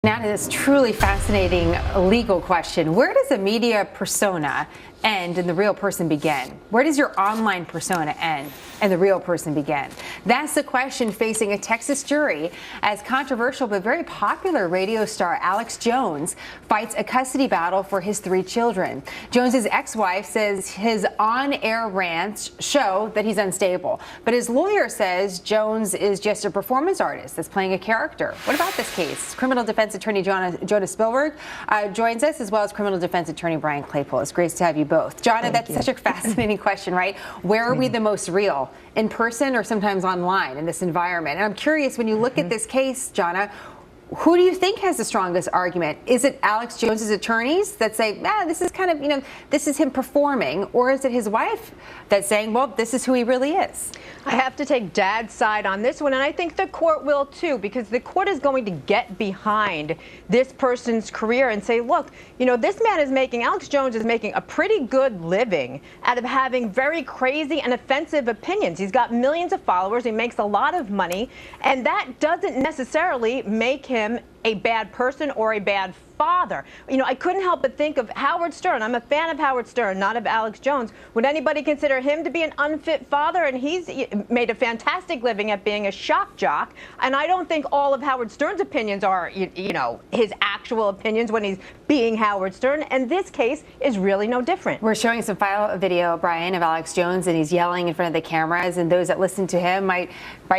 Now to this truly fascinating legal question. Where does a media persona end and the real person begin? Where does your online persona end and the real person begin? That's the question facing a Texas jury as controversial but very popular radio star Alex Jones fights a custody battle for his 3 children. Jones's ex-wife says his on-air rants show that he's unstable, but his lawyer says Jones is just a performance artist that's playing a character. What about this case? Criminal defense attorney Jonah Spielberg joins us, as well as criminal defense attorney Brian Claypool. It's great to have you both. Jonah, that's such a fascinating question, right? Where are we the most real, in person or sometimes online in this environment? And I'm curious, when you look at this case, Jonah, who do you think has the strongest argument? Is it Alex Jones's attorneys that say, this is kind of, this is him performing, or is it his wife that's saying, well, this is who he really is? I have to take Dad's side on this one, and I think the court will too, because the court is going to get behind this person's career and say, look, this man is making, Alex Jones is making a pretty good living out of having very crazy and offensive opinions. He's got millions of followers, he makes a lot of money, and that doesn't necessarily make him a bad person or a bad father. I couldn't help but think of Howard Stern. I'm a fan of Howard Stern, not of Alex Jones. Would anybody consider him to be an unfit father? And he's made a fantastic living at being a shock jock. And I don't think all of Howard Stern's opinions are, his actual opinions when he's being Howard Stern. And this case is really no different. We're showing some file video, Brian, of Alex Jones, and he's yelling in front of the cameras, and those that listen to him might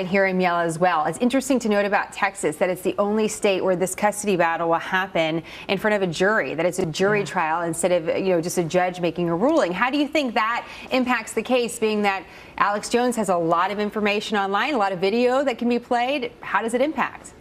hear him yell as well. It's interesting to note about Texas that it's the only state where this custody battle will happen in front of a jury, that it's a jury trial instead of, just a judge making a ruling. How do you think that impacts the case, being that Alex Jones has a lot of information online, a lot of video that can be played? How does it impact?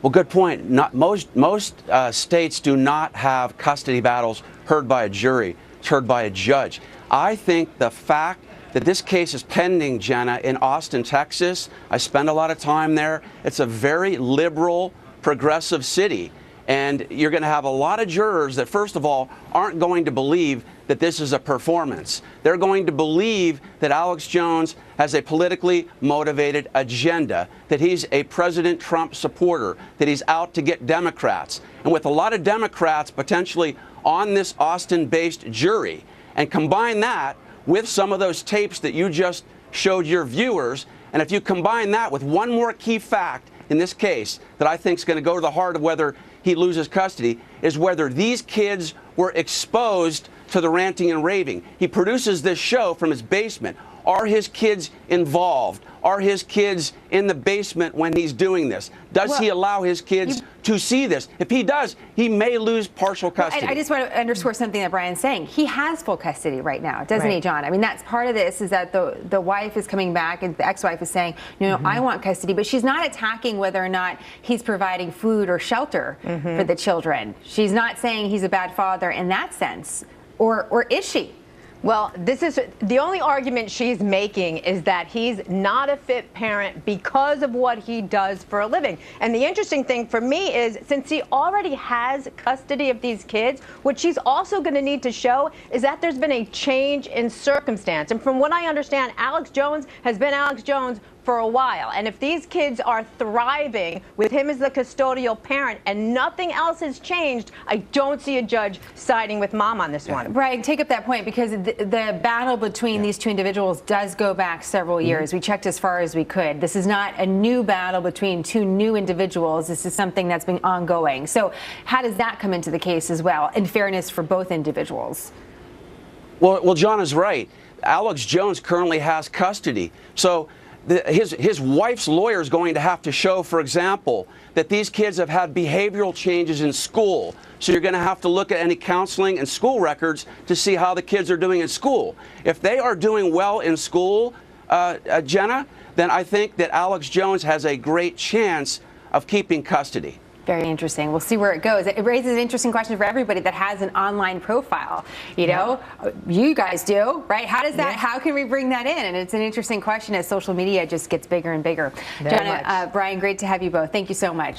Well, good point. Most states do not have custody battles heard by a jury. It's heard by a judge. I think the fact that this case is pending, Jenna, in Austin, Texas, I spend a lot of time there. It's a very liberal, progressive city. And you're going to have a lot of jurors that, first of all, aren't going to believe that this is a performance. They're going to believe that Alex Jones has a politically motivated agenda, that he's a President Trump supporter, that he's out to get Democrats. And with a lot of Democrats potentially on this Austin-based jury, and combine that with some of those tapes that you just showed your viewers, and if you combine that with one more key fact in this case that I think is going to go to the heart of whether he loses custody, is whether these kids were exposed to the ranting and raving. He produces this show from his basement. Are his kids involved? Are his kids in the basement when he's doing this? Does he allow his kids to see this? If he does, he may lose partial custody. I just want to underscore something that Brian's saying. He has full custody right now, doesn't he, John? I mean, that's part of this, is that the wife is coming back and the ex-wife is saying, I want custody, but she's not attacking whether or not he's providing food or shelter for the children. She's not saying he's a bad father in that sense, or is she? Well, this is the only argument she's making, is that he's not a fit parent because of what he does for a living. And the interesting thing for me is, since he already has custody of these kids, what she's also going to need to show is that there's been a change in circumstance. And from what I understand, Alex Jones has been Alex Jones for a while. And if these kids are thriving with him as the custodial parent and nothing else has changed, I don't see a judge siding with mom on this one. Brian, take up that point, because the battle between these two individuals does go back several years. We checked as far as we could. This is not a new battle between two new individuals. This is something that's been ongoing. So how does that come into the case as well, in fairness for both individuals? Well, John is right. Alex Jones currently has custody. So his wife's lawyer is going to have to show, for example, that these kids have had behavioral changes in school. So you're going to have to look at any counseling and school records to see how the kids are doing in school. If they are doing well in school, Jenna, then I think that Alex Jones has a great chance of keeping custody. Very interesting. We'll see where it goes. It raises an interesting question for everybody that has an online profile. You guys do, right? How does that? How can we bring that in? And it's an interesting question as social media just gets bigger and bigger. Jonah, Brian, great to have you both. Thank you so much.